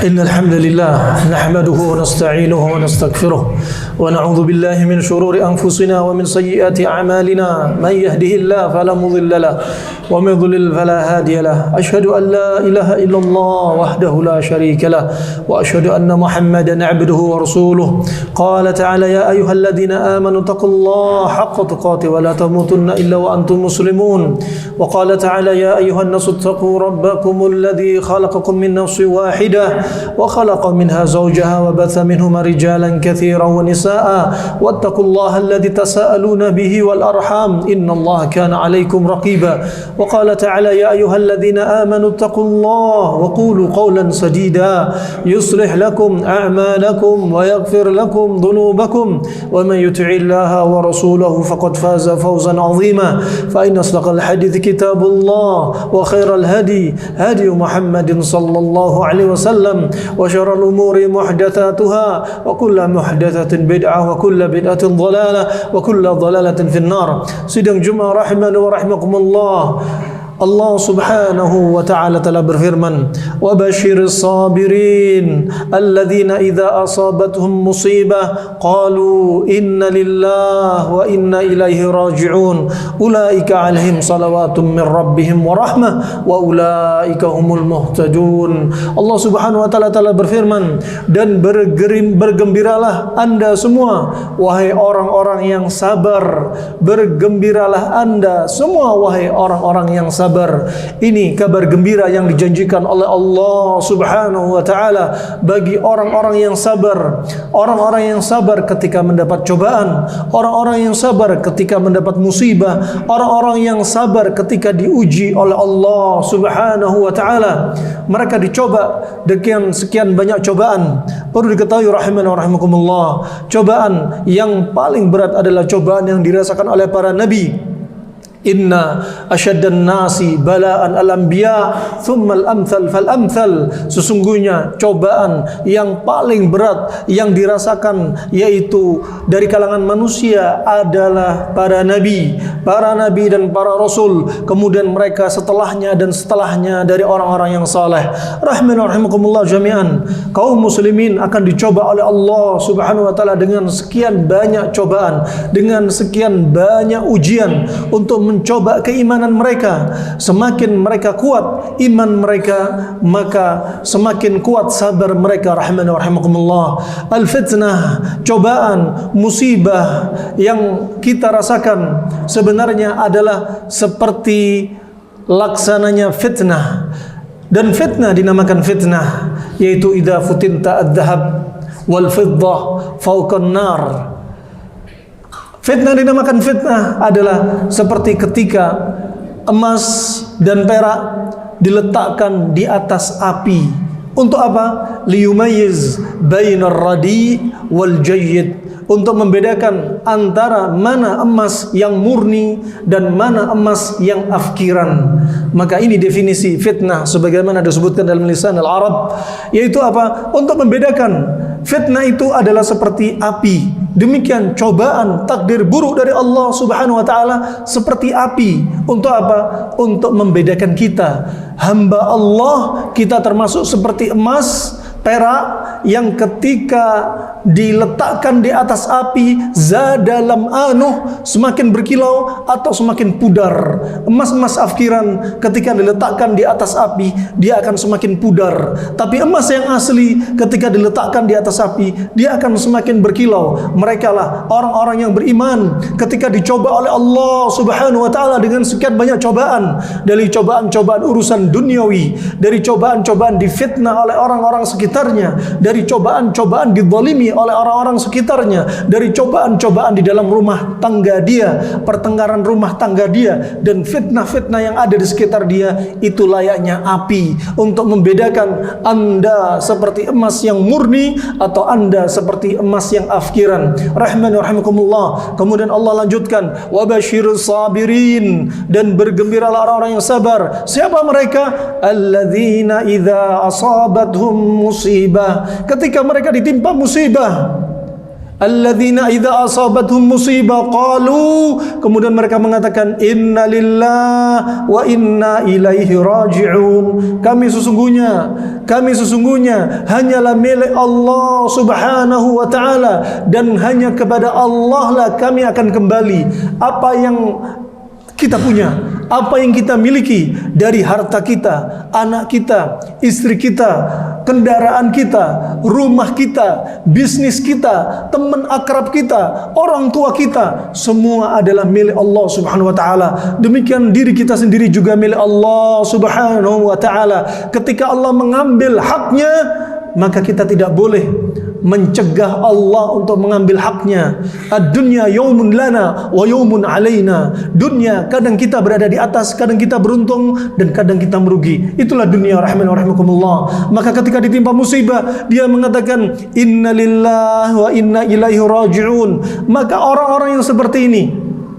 إن الحمد لله نحمده ونستعينه ونستغفره ونعوذ بالله من شرور أنفسنا ومن سيئات أعمالنا من يهده الله فلا مضل له ومن يضلل فلا هادي له أشهد أن لا إله إلا الله وحده لا شريك له وأشهد أن محمدا عبده ورسوله قال تعالى يا أيها الذين آمنوا اتقوا الله حق تقاته ولا تموتن إلا وأنتم مسلمون وقال تعالى يا أيها الناس اتقوا ربكم الذي خلقكم من نفس واحدة وخلق منها زوجها وبث منهما رجالا كثيرا ونساء واتقوا الله الذي تساءلون به والأرحام إن الله كان عليكم رقيبا وقال تعالى يا أيها الذين آمنوا اتقوا الله وقولوا قولا سديدا يصلح لكم أعمالكم ويغفر لكم ذنوبكم ومن يطع الله ورسوله فقد فاز فوزا عظيما فإن أصدق الحديث كتاب الله وخير الهدي هدي محمد صلى الله عليه وسلم وشر الأمور محدثاتها وكل محدثة بدعة وكل بدعة ضلالة وكل ضلالة في النار. Sidang Jumat rahimani wa rahimakumullah. Allah subhanahu wa ta'ala telah berfirman wa basyiris sabirin alladzina idza asabatuhum musibah qalu inna lillahi wa inna ilaihi raji'un ulaika alaihim salawatun min rabbihim wa rahmah wa ulaika humul muhtadun. Allah subhanahu wa ta'ala telah berfirman dan bergembiralah anda semua wahai orang-orang yang sabar, bergembiralah anda semua wahai orang-orang yang sabar. Ini kabar gembira yang dijanjikan oleh Allah subhanahu wa ta'ala bagi orang-orang yang sabar. Orang-orang yang sabar ketika mendapat cobaan, orang-orang yang sabar ketika mendapat musibah, orang-orang yang sabar ketika diuji oleh Allah subhanahu wa ta'ala. Mereka dicoba dengan sekian banyak cobaan. Perlu diketahui rahimani wa rahimakumullah, cobaan yang paling berat adalah cobaan yang dirasakan oleh para nabi. Inna asyaddan nasi bala'an al-anbiya thumma al-amthal fal-amthal. Sesungguhnya cobaan yang paling berat yang dirasakan yaitu dari kalangan manusia adalah para nabi dan para rasul, kemudian mereka setelahnya dan setelahnya dari orang-orang yang saleh. Rahman wa rahimakumullah jami'an. Kaum muslimin akan dicoba oleh Allah subhanahu wa ta'ala dengan sekian banyak cobaan, dengan sekian banyak ujian untuk mencoba keimanan mereka. Semakin mereka kuat iman mereka, maka semakin kuat sabar mereka. Rahman wa rahimakumullah. Al-fitnah, cobaan, musibah yang kita rasakan sebenarnya adalah seperti laksananya fitnah. Dan fitnah dinamakan fitnah yaitu idza futinta adh-dhahab wal fiddah fawqa an-nar. Fitnah dinamakan fitnah adalah seperti ketika emas dan perak diletakkan di atas api. Untuk apa? Liyumayyiz bainar radi wal jayyid. Untuk membedakan antara mana emas yang murni dan mana emas yang afkiran. Maka ini definisi fitnah sebagaimana disebutkan dalam lisan al-Arab, yaitu apa? Untuk membedakan fitnah itu adalah seperti api. Demikian cobaan takdir buruk dari Allah subhanahu wa ta'ala seperti api. Untuk apa? Untuk membedakan kita hamba Allah, kita termasuk seperti emas, perak yang ketika diletakkan di atas api zadalam anuh, semakin berkilau atau semakin pudar. Emas-emas afkiran ketika diletakkan di atas api dia akan semakin pudar, tapi emas yang asli ketika diletakkan di atas api dia akan semakin berkilau. Mereka lah orang-orang yang beriman ketika dicoba oleh Allah subhanahu wa ta'ala dengan sekian banyak cobaan, dari cobaan-cobaan urusan duniawi, dari cobaan-cobaan difitnah oleh orang-orang sekitarnya, dari cobaan-cobaan dizalimi oleh orang-orang sekitarnya, dari cobaan-cobaan di dalam rumah tangga dia, pertengkaran rumah tangga dia, dan fitnah-fitnah yang ada di sekitar dia. Itu layaknya api untuk membedakan anda seperti emas yang murni atau anda seperti emas yang afkiran. Rahman wa rahimakumullah. Kemudian Allah lanjutkan wa basyirus sabirin, dan bergembiralah orang-orang yang sabar. Siapa mereka? Alladzina idza asabathum musibah, ketika mereka ditimpa musibah. Alladzina idza asabathum musibah qalu, kemudian mereka mengatakan inna lillahi wa inna ilaihi raji'un. Kami sesungguhnya hanyalah milik Allah Subhanahu wa taala, dan hanya kepada Allah lah kami akan kembali. Apa yang kita punya, apa yang kita miliki dari harta kita, anak kita, istri kita, kendaraan kita, rumah kita, bisnis kita, teman akrab kita, orang tua kita, semua adalah milik Allah Subhanahu wa taala. Demikian diri kita sendiri juga milik Allah Subhanahu wa taala. Ketika Allah mengambil haknya, maka kita tidak boleh mencegah Allah untuk mengambil haknya. Ad-dunya yaumun lana wa yaumun alaina. Dunia kadang kita berada di atas, kadang kita beruntung, dan kadang kita merugi. Itulah dunia, rahimani wa rahimakumullah. Maka ketika ditimpa musibah, dia mengatakan inna lillahi wa inna ilaihi raji'un. Maka orang-orang yang seperti ini,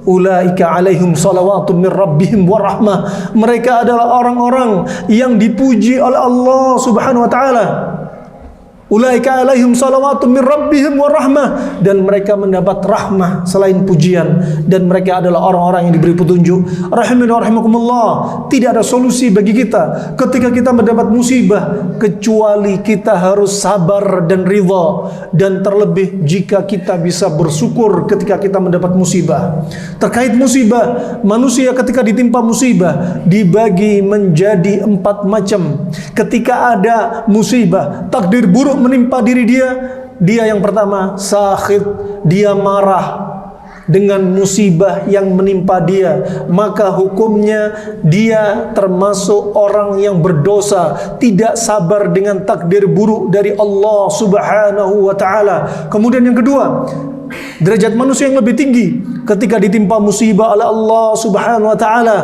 ulaika alaihim salawatun min rabbihim wa rahmah, mereka adalah orang-orang yang dipuji oleh Allah Subhanahu wa taala. Ulaika alaihim salawatun min rabbihim wa rahmah, dan mereka mendapat rahmah selain pujian, dan mereka adalah orang-orang yang diberi petunjuk. Rahimani wa rahimakumullah, tidak ada solusi bagi kita ketika kita mendapat musibah kecuali kita harus sabar dan ridha, dan terlebih jika kita bisa bersyukur ketika kita mendapat musibah. Terkait musibah, manusia ketika ditimpa musibah dibagi menjadi 4 macam. Ketika ada musibah, takdir buruk menimpa diri dia, dia yang pertama sakhit, dia marah dengan musibah yang menimpa dia, maka hukumnya dia termasuk orang yang berdosa, tidak sabar dengan takdir buruk dari Allah Subhanahu wa taala. Kemudian yang kedua, derajat manusia yang lebih tinggi ketika ditimpa musibah oleh Allah Subhanahu wa taala,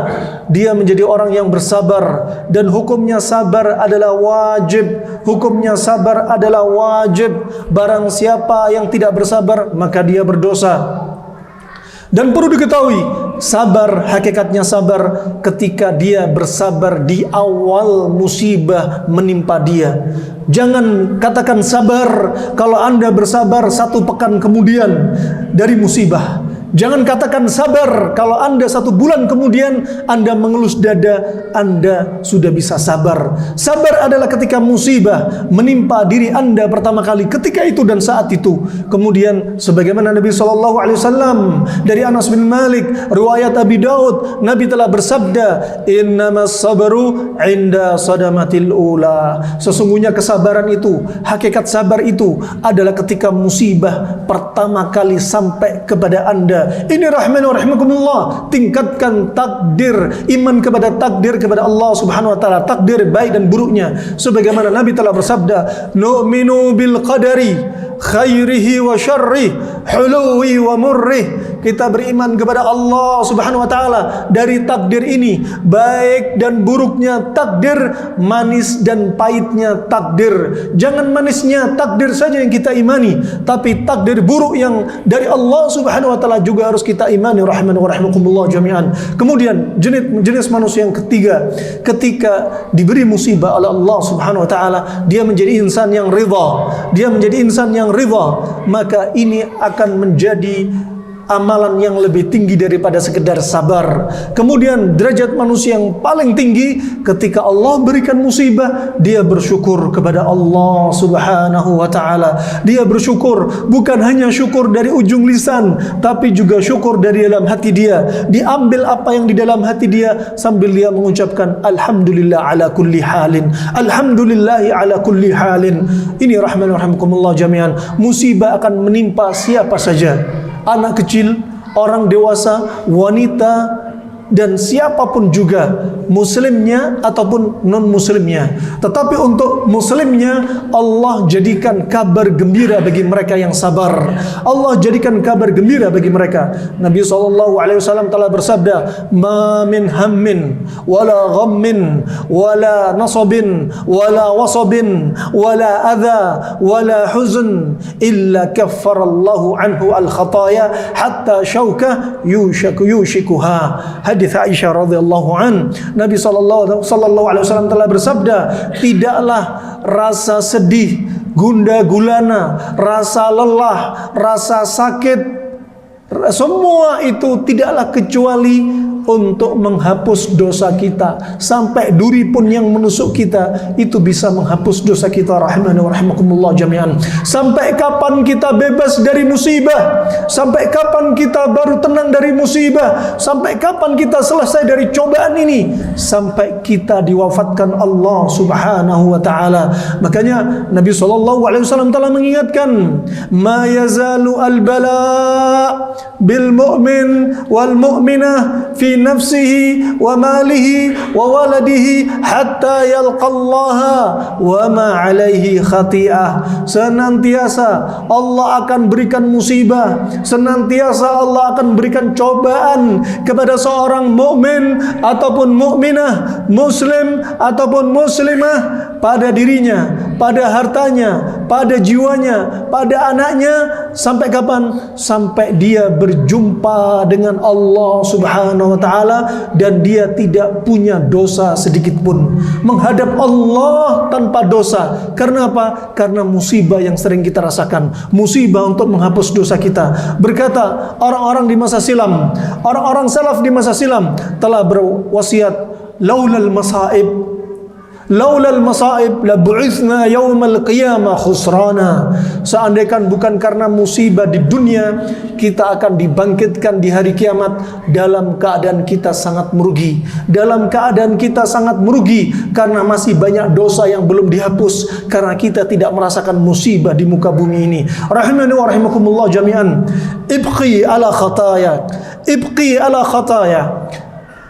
dia menjadi orang yang bersabar, dan hukumnya sabar adalah wajib. Hukumnya sabar adalah wajib. Barang siapa yang tidak bersabar, maka dia berdosa. Dan perlu diketahui, sabar, hakikatnya sabar ketika dia bersabar di awal musibah menimpa dia. Jangan katakan sabar kalau Anda bersabar 1 pekan kemudian dari musibah. Jangan katakan sabar kalau Anda 1 bulan kemudian Anda mengelus dada, Anda sudah bisa sabar. Sabar adalah ketika musibah menimpa diri Anda pertama kali, ketika itu dan saat itu. Kemudian sebagaimana Nabi SAW dari Anas bin Malik, riwayat Abi Daud, Nabi telah bersabda, innamas sabru inda sadamatil ula. Sesungguhnya kesabaran itu, hakikat sabar itu adalah ketika musibah pertama kali sampai kepada Anda. Ini rahmani wa rahimakumullah, tingkatkan takdir, iman kepada takdir kepada Allah Subhanahu wa taala, takdir baik dan buruknya. Sebagaimana Nabi telah bersabda, nu'minu bil qadari khairihi wa syarrih, huluwi wa murrih. Kita beriman kepada Allah Subhanahu wa taala dari takdir ini, baik dan buruknya takdir, manis dan pahitnya takdir. Jangan manisnya takdir saja yang kita imani, tapi takdir buruk yang dari Allah Subhanahu wa taala juga harus kita imani, rahimani wa rahimakumullah jami'an. Kemudian jenis manusia yang ketiga, ketika diberi musibah oleh Allah Subhanahu wa taala, dia menjadi insan yang ridha. Dia menjadi insan yang ridha, maka ini akan menjadi amalan yang lebih tinggi daripada sekedar sabar. Kemudian derajat manusia yang paling tinggi ketika Allah berikan musibah, dia bersyukur kepada Allah Subhanahu wa taala. Dia bersyukur, bukan hanya syukur dari ujung lisan, tapi juga syukur dari dalam hati dia. Diambil apa yang di dalam hati dia sambil dia mengucapkan alhamdulillah ala kulli halin, alhamdulillahi ala kulli halin. Ini rahmani wa rahimakumullah jami'an. Musibah akan menimpa siapa saja, anak kecil, orang dewasa, wanita, dan siapapun juga, muslimnya ataupun non-muslimnya. Tetapi untuk muslimnya, Allah jadikan kabar gembira bagi mereka yang sabar. Allah jadikan kabar gembira bagi mereka. Nabi SAW telah bersabda, ma min hammin wala ghammin wala nasabin wala wasabin wala adha wala huzn illa kaffarallahu anhu al-khataya hatta syauka yushikuha. Hadis Aisyah radhiyallahu an, Nabi sallallahu alaihi wasallam telah bersabda, tidaklah rasa sedih, gundah gulana, rasa lelah, rasa sakit, semua itu tidaklah kecuali untuk menghapus dosa kita. Sampai duri pun yang menusuk kita itu bisa menghapus dosa kita. Rahimani wa rahimakumullah jami'an. Sampai kapan kita bebas dari musibah? Sampai kapan kita baru tenang dari musibah? Sampai kapan kita selesai dari cobaan ini? Sampai kita diwafatkan Allah subhanahu wa ta'ala. Makanya Nabi SAW telah mengingatkan, ma yazalu al-bala bil mu'min wal mu'minah fi nafsihi wa malihi wa waladihi hatta yalqallaha wa ma alaihi khati'ah. Senantiasa Allah akan berikan musibah, senantiasa Allah akan berikan cobaan kepada seorang mukmin ataupun mukminah, muslim ataupun muslimah, pada dirinya, pada hartanya, pada jiwanya, pada anaknya. Sampai kapan? Sampai dia berjumpa dengan Allah subhanahu wa ta'ala dan dia tidak punya dosa sedikit pun, menghadap Allah tanpa dosa. Karena apa? Karena musibah yang sering kita rasakan, musibah untuk menghapus dosa kita. Berkata orang-orang di masa silam, orang-orang salaf di masa silam telah berwasiat, laulal masaib la bu'ithna yaumal qiyamah khusrana. Seandainya bukan karena musibah di dunia, kita akan dibangkitkan di hari kiamat dalam keadaan kita sangat merugi, dalam keadaan kita sangat merugi karena masih banyak dosa yang belum dihapus, karena kita tidak merasakan musibah di muka bumi ini. Rahimani wa rahimakumullah jami'an. Ibqi ala khataya, ibqi ala khataya.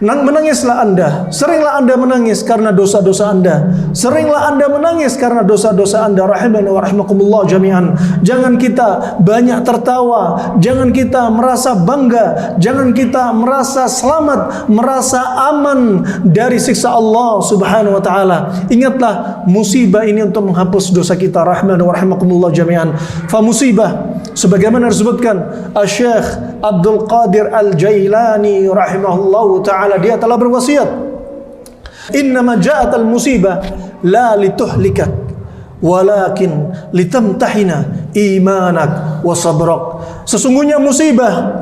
Menangislah Anda, seringlah Anda menangis karena dosa-dosa Anda, seringlah Anda menangis karena dosa-dosa Anda. Rahimani wa rahimakumullah jami'an. Jangan kita banyak tertawa, jangan kita merasa bangga, jangan kita merasa selamat, merasa aman dari siksa Allah subhanahu wa ta'ala. Ingatlah musibah ini untuk menghapus dosa kita. Rahimani wa rahimakumullah jami'an. Fa musibah, sebagaimana disebutkan Syekh Abdul Qadir Al-Jailani rahimahullahu ta'ala, dia telah berwasiat, innama ja'at al-musibah la lituhlikak walakin litamtahina imanak wa sabrak. Sesungguhnya musibah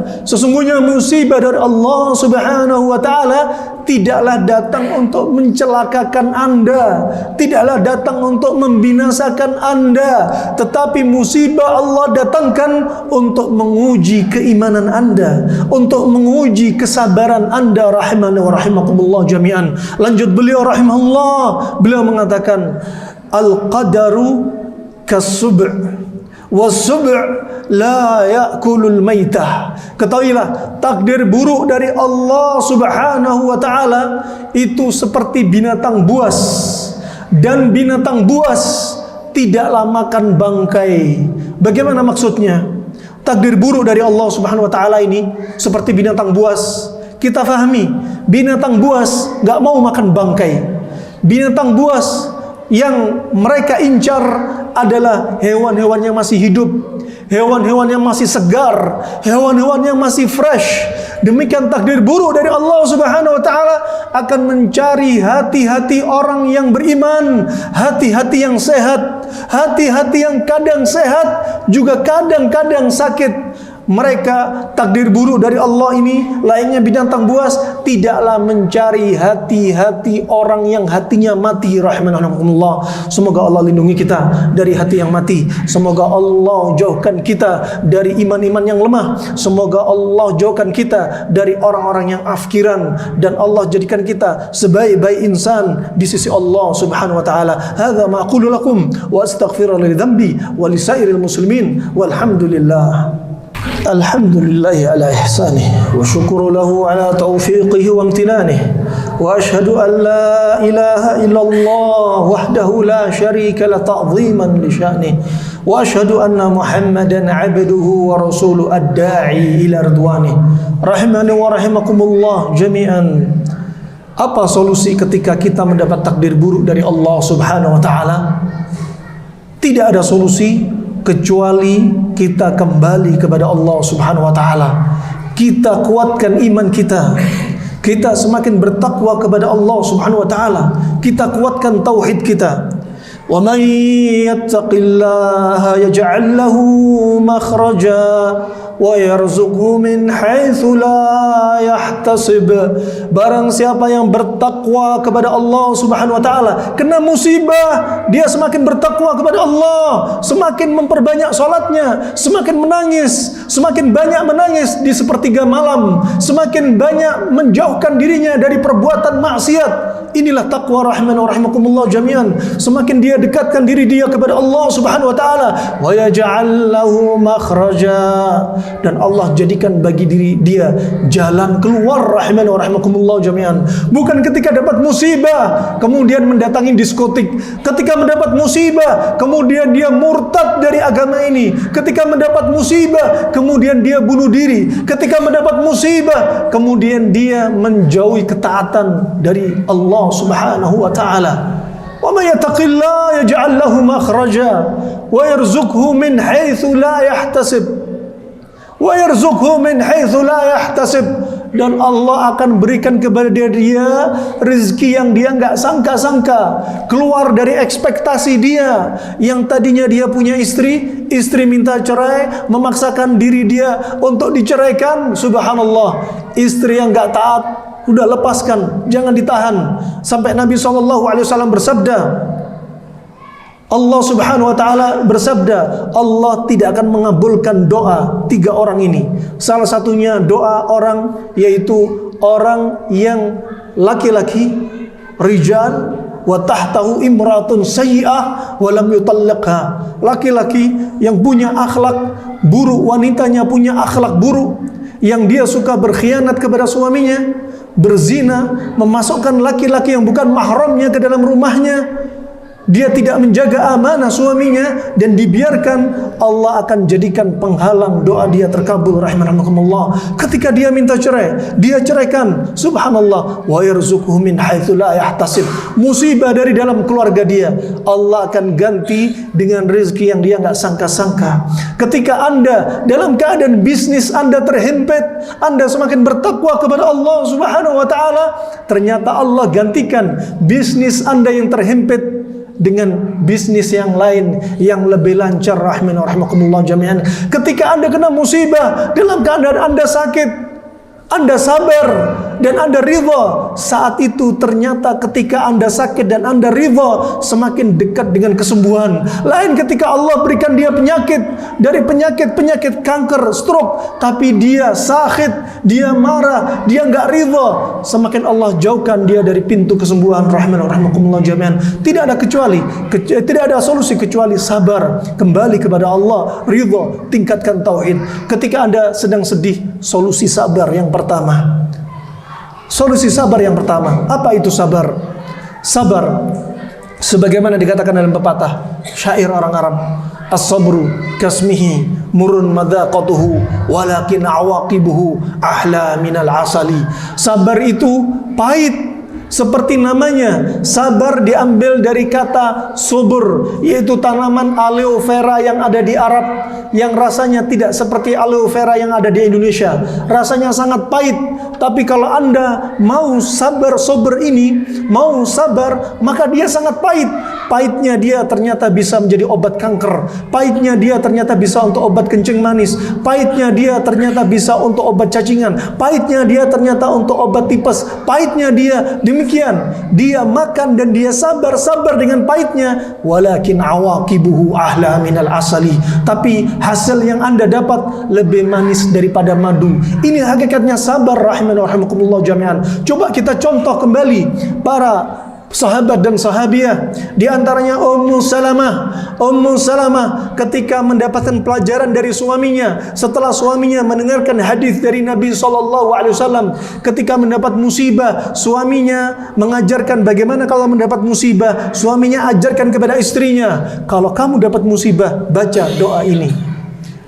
dari Allah subhanahu wa ta'ala tidaklah datang untuk mencelakakan Anda, tidaklah datang untuk membinasakan Anda, tetapi musibah Allah datangkan untuk menguji keimanan Anda, untuk menguji kesabaran Anda. Rahimani wa rahimakumullah jami'an. Lanjut beliau rahimahullah, beliau mengatakan, al-qadaru kas-sub' was-sub' la ya'kulul maitah. Ketahuilah, takdir buruk dari Allah subhanahu wa ta'ala itu seperti binatang buas, dan binatang buas tidaklah makan bangkai. Bagaimana maksudnya? Takdir buruk dari Allah subhanahu wa ta'ala ini seperti binatang buas. Kita fahami, binatang buas gak mau makan bangkai. Binatang buas yang mereka incar adalah hewan-hewan yang masih hidup, hewan-hewan yang masih segar, hewan-hewan yang masih fresh. Demikian takdir buruk dari Allah subhanahu wa ta'ala akan mencari hati-hati orang yang beriman, hati-hati yang sehat, hati-hati yang kadang sehat juga kadang-kadang sakit. Mereka, takdir buruk dari Allah ini layaknya binatang buas, tidaklah mencari hati-hati orang yang hatinya mati. Rahimahumullah. Semoga Allah lindungi kita dari hati yang mati. Semoga Allah jauhkan kita dari iman-iman yang lemah. Semoga Allah jauhkan kita dari orang-orang yang afkiran, dan Allah jadikan kita sebaik-baik insan di sisi Allah subhanahu wa ta'ala. Hadza ma aqulu lakum wa astaghfiru li dhanbi wa li sairil muslimin walhamdulillah. Alhamdulillahi ala ihsanih wa syukru lahu ala taufiqihi wa amtinanih wa ashhadu an la ilaha illallah wahdahu la syarika la ta'ziman li sya'nih wa ashhadu anna Muhammadan abduhu wa rasuluhu ad-da'i ila ridwanih. Rahimani wa rahimakumullah jami'an. Apa solusi ketika kita mendapat takdir buruk dari Allah subhanahu wa ta'ala? Tidak ada solusi kecuali kita kembali kepada Allah subhanahu wa ta'ala. Kita kuatkan iman kita, kita semakin bertakwa kepada Allah subhanahu wa ta'ala, kita kuatkan tauhid kita. وَمَنْ يَتَّقِ اللَّهَ يَجْعَلْ لَهُ مَخْرَجًا وَيَرْزُقْهُ مِنْ حَيْثُ لَا يَحْتَسِبُ. Barang siapa yang bertakwa kepada Allah Subhanahu wa taala, kena musibah, dia semakin bertakwa kepada Allah, semakin memperbanyak salatnya, semakin menangis, semakin banyak menangis di sepertiga malam, semakin banyak menjauhkan dirinya dari perbuatan maksiat. Inilah takwa rahimana wa rahimakumullah jami'an. Semakin dia dekatkan diri dia kepada Allah Subhanahu wa taala, wa yaj'al lahu makhraja, dan Allah jadikan bagi diri dia jalan keluar rahimana wa rahimakumullah jami'an. Bukan ketika dapat musibah kemudian mendatangi diskotik, ketika mendapat musibah kemudian dia murtad dari agama ini, ketika mendapat musibah kemudian dia bunuh diri, ketika mendapat musibah kemudian dia menjauhi ketaatan dari Allah Subhanahu wa taala. Wa may yattaqillaha yaj'al lahu makhraja wa yarzuqhu min haitsu la yahtasib. Wa yarzuqhu min haitsu la yahtasib, dan Allah akan berikan kepada dia rezeki yang dia enggak sangka-sangka, keluar dari ekspektasi dia. Yang tadinya dia punya istri minta cerai, memaksakan diri dia untuk diceraikan. Subhanallah, istri yang enggak taat, udah lepaskan, jangan ditahan. Sampai Nabi SAW bersabda, Allah Subhanahu wa taala bersabda, Allah tidak akan mengabulkan doa 3 orang ini. Salah satunya doa orang, yaitu orang yang laki-laki, rijal wa tahtahu imratun sayyi'ah wa lam yutallaqha. Laki-laki yang punya akhlak buruk, wanitanya punya akhlak buruk, yang dia suka berkhianat kepada suaminya, berzina, memasukkan laki-laki yang bukan mahramnya ke dalam rumahnya, dia tidak menjaga amanah suaminya, dan dibiarkan, Allah akan jadikan penghalang doa dia terkabul rahimakumullah. Ketika dia minta cerai, dia ceraikan. Subhanallah, wa yarzuquhu min haitsu la yahtasib. Musibah dari dalam keluarga dia, Allah akan ganti dengan rezeki yang dia enggak sangka-sangka. Ketika Anda dalam keadaan bisnis Anda terhimpit, Anda semakin bertakwa kepada Allah Subhanahu wa taala, ternyata Allah gantikan bisnis Anda yang terhimpit dengan bisnis yang lain yang lebih lancar rahimana rahimakumullah jami'an. Ketika Anda kena musibah, dalam keadaan Anda sakit, Anda sabar dan Anda ridha. Saat itu ternyata ketika Anda sakit dan Anda ridha, semakin dekat dengan kesembuhan. Lain ketika Allah berikan dia penyakit, dari penyakit kanker, stroke, tapi dia sakit, dia marah, dia enggak ridha, semakin Allah jauhkan dia dari pintu kesembuhan rahimana rahimakumullah jami'an. Tidak ada tidak ada solusi kecuali sabar, kembali kepada Allah, ridha, tingkatkan tauhid. Ketika Anda sedang sedih, solusi sabar yang pertama. Solusi sabar yang pertama. Apa itu sabar? Sabar, sebagaimana dikatakan dalam pepatah syair orang Arab, as-sabru kasmihi murun madaqatuhu walakin awaqibuhu ahla minal asali. Sabar itu pahit seperti namanya. Sabar diambil dari kata subur, yaitu tanaman aloe vera yang ada di Arab, yang rasanya tidak seperti aloe vera yang ada di Indonesia. Rasanya sangat pahit. Tapi kalau Anda mau sabar, mau sabar, maka dia sangat pahit. Pahitnya dia ternyata bisa menjadi obat kanker. Pahitnya dia ternyata bisa untuk obat kencing manis. Pahitnya dia ternyata bisa untuk obat cacingan. Pahitnya dia ternyata untuk obat tipes. Pahitnya dia demikian. Dia makan dan dia sabar dengan pahitnya. Walakin awaqibuhu ahla minal asali. Tapi hasil yang Anda dapat lebih manis daripada madu. Ini hakikatnya sabar rahimakumullah jami'an. Coba kita contoh kembali para sahabat dan sahabiah. Di antaranya Ummu Salamah ketika mendapatkan pelajaran dari suaminya, setelah suaminya mendengarkan hadis dari Nabi SAW, ketika mendapat musibah, suaminya mengajarkan bagaimana kalau mendapat musibah. Suaminya ajarkan kepada istrinya, kalau kamu dapat musibah, baca doa ini: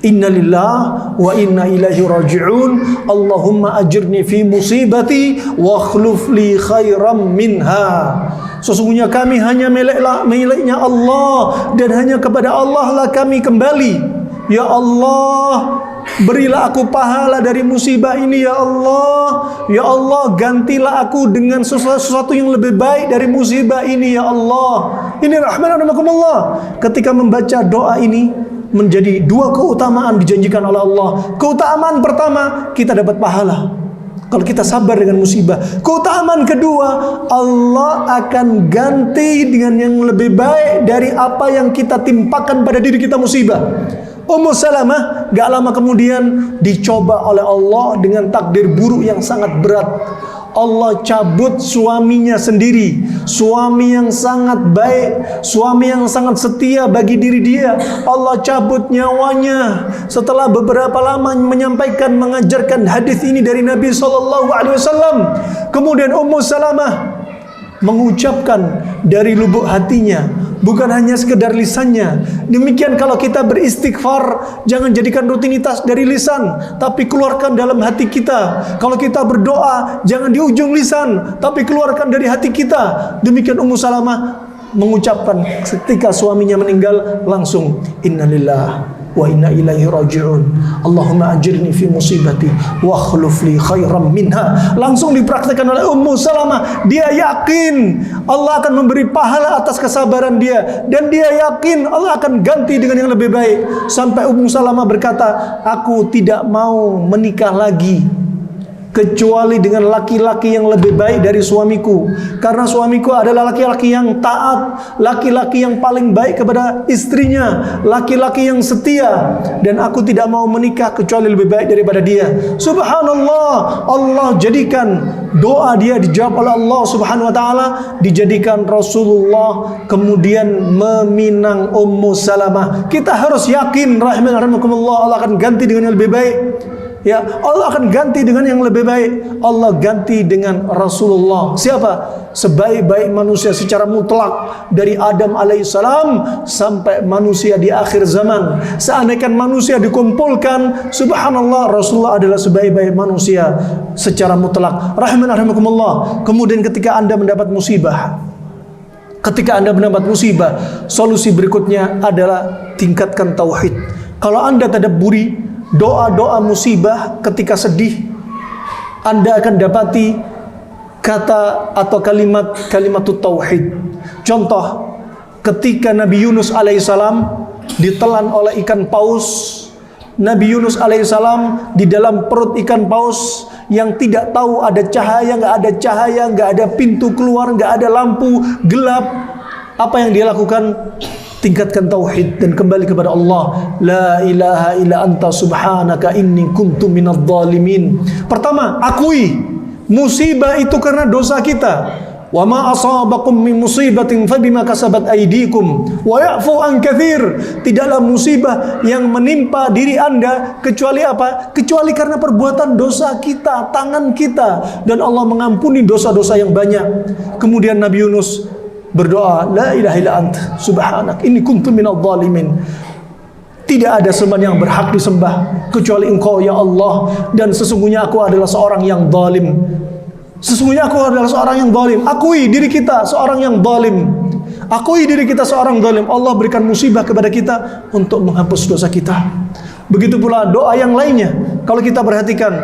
Innalillah wa inna ilaihi raji'un. Allahumma ajirni fi musibati wa akhluf li khairam minha. Sesungguhnya kami hanya miliknya Allah, dan hanya kepada Allah lah kami kembali. Ya Allah, berilah aku pahala dari musibah ini ya Allah. Ya Allah, gantilah aku dengan sesuatu yang lebih baik dari musibah ini ya Allah. Ini rahmanakumullah. Ketika membaca doa ini menjadi dua keutamaan dijanjikan oleh Allah. Keutamaan pertama, kita dapat pahala kalau kita sabar dengan musibah. Keutamaan kedua, Allah akan ganti dengan yang lebih baik dari apa yang kita timpakan pada diri kita musibah. Ummu Salamah gak lama kemudian dicoba oleh Allah dengan takdir buruk yang sangat berat. Allah cabut suaminya sendiri, suami yang sangat baik, suami yang sangat setia bagi diri dia. Allah cabut nyawanya setelah beberapa lama menyampaikan, mengajarkan hadis ini dari Nabi SAW. Kemudian Ummu Salamah mengucapkan dari lubuk hatinya, bukan hanya sekedar lisannya. Demikian kalau kita beristighfar, jangan jadikan rutinitas dari lisan, tapi keluarkan dalam hati kita. Kalau kita berdoa, jangan di ujung lisan, tapi keluarkan dari hati kita. Demikian Ummu Salamah mengucapkan ketika suaminya meninggal, langsung innalillah wa inna ilaihi raji'un. Allahumma ajirni fi musibati wa akhluf li khairam minha. Langsung dipraktikkan oleh Ummu Salamah. Dia yakin Allah akan memberi pahala atas kesabaran dia, dan dia yakin Allah akan ganti dengan yang lebih baik. Sampai Ummu Salamah berkata, aku tidak mau menikah lagi kecuali dengan laki-laki yang lebih baik dari suamiku, karena suamiku adalah laki-laki yang taat, laki-laki yang paling baik kepada istrinya, laki-laki yang setia, dan aku tidak mau menikah kecuali lebih baik daripada dia. Subhanallah, Allah jadikan doa dia dijawab oleh Allah Subhanahu wa taala, dijadikan Rasulullah kemudian meminang Ummu Salamah. Kita harus yakin rahimakumullah, Allah akan ganti dengan yang lebih baik. Ya, Allah akan ganti dengan yang lebih baik. Allah ganti dengan Rasulullah. Siapa? Sebaik-baik manusia secara mutlak, dari Adam alaihissalam sampai manusia di akhir zaman. Seandainya manusia dikumpulkan, subhanallah, Rasulullah adalah sebaik-baik manusia secara mutlak. Rahimakumullah. Kemudian ketika Anda mendapat musibah, solusi berikutnya adalah tingkatkan tauhid. Kalau Anda tadabburi doa-doa musibah ketika sedih, Anda akan dapati kata atau kalimat tauhid. Contoh, ketika Nabi Yunus alaihissalam ditelan oleh ikan paus, Nabi Yunus alaihissalam di dalam perut ikan paus yang tidak tahu ada cahaya, nggak ada pintu keluar, nggak ada lampu, gelap. Apa yang dia lakukan? Tingkatkan tauhid dan kembali kepada Allah. La ilaha illa anta subhanaka inni kuntu minadh dhalimin. Pertama, akui musibah itu karena dosa kita. Wa ma asabakum min musibatin fabima kasabat aydikum wa ya'fu an katsir. Tidaklah musibah yang menimpa diri Anda kecuali apa? Kecuali karena perbuatan dosa kita, tangan kita, dan Allah mengampuni dosa-dosa yang banyak. Kemudian Nabi Yunus berdoa, la ilaha illa anta subhanak inni kuntu minadh dhalimin. Tidak ada sembahan yang berhak disembah kecuali Engkau ya Allah, dan sesungguhnya aku adalah seorang yang zalim. Sesungguhnya aku adalah seorang yang zalim. Akui diri kita seorang yang zalim. Akui diri kita seorang zalim. Allah berikan musibah kepada kita untuk menghapus dosa kita. Begitu pula doa yang lainnya. Kalau kita perhatikan,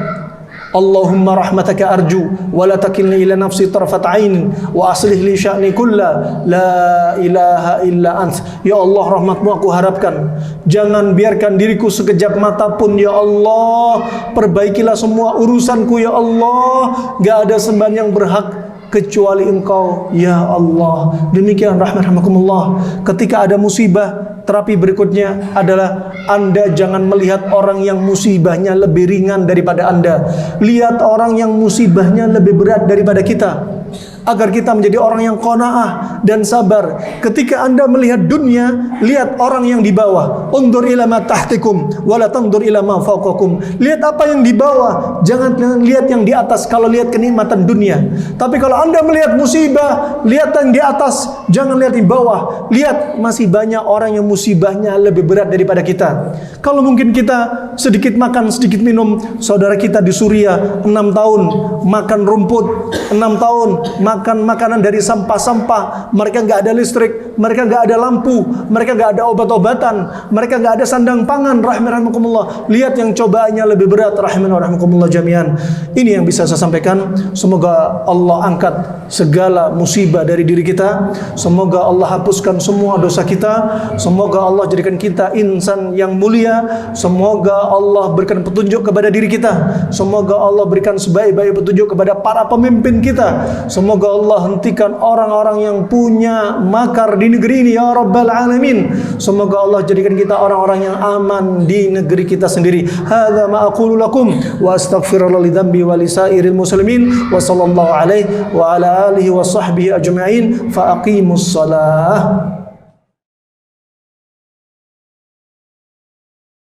Allahumma rahmataka arju wa la takilni ila nafsi tarfat ain wa aslih li sya'ni kulla la ilaha illa ant. Ya Allah, rahmatmu aku harapkan, jangan biarkan diriku sekejap mata pun ya Allah. Perbaikilah semua urusanku ya Allah. Gak ada sembahan yang berhak kecuali Engkau ya Allah. Demikian rahmatullah. Ketika ada musibah, terapi berikutnya adalah Anda jangan melihat orang yang musibahnya lebih ringan daripada Anda. Lihat orang yang musibahnya lebih berat daripada kita, agar kita menjadi orang yang qanaah dan sabar. Ketika Anda melihat dunia, lihat orang yang di bawah. Undur ila ma tahtikum wa la tandur ila ma fawqakum. Lihat apa yang di bawah, jangan lihat yang di atas kalau lihat kenikmatan dunia. Tapi kalau Anda melihat musibah, lihat yang di atas, jangan lihat di bawah. Lihat masih banyak orang yang musibahnya lebih berat daripada kita. Kalau mungkin kita sedikit makan, sedikit minum, saudara kita di Suriah 6 tahun makan rumput, 6 tahun makan makanan dari sampah-sampah, mereka nggak ada listrik, mereka nggak ada lampu, mereka nggak ada obat-obatan, mereka nggak ada sandang pangan. Rahimakumullah. Lihat yang cobaannya lebih berat. Rahimakumullah jami'an. Ini yang bisa saya sampaikan. Semoga Allah angkat segala musibah dari diri kita. Semoga Allah hapuskan semua dosa kita. Semoga Allah jadikan kita insan yang mulia. Semoga Allah berikan petunjuk kepada diri kita. Semoga Allah berikan sebaik-baik petunjuk kepada para pemimpin kita. Semoga Allah hentikan orang-orang yang punya makar di negeri ini ya Rabbal Alamin. Semoga Allah jadikan kita orang-orang yang aman di negeri kita sendiri. Hadza ma aqulu lakum wa astaghfirullah li dzambi wa li sairil muslimin wa sallallahu alaihi wa ala alihi wa sahbihi ajma'in fa aqimus shalah.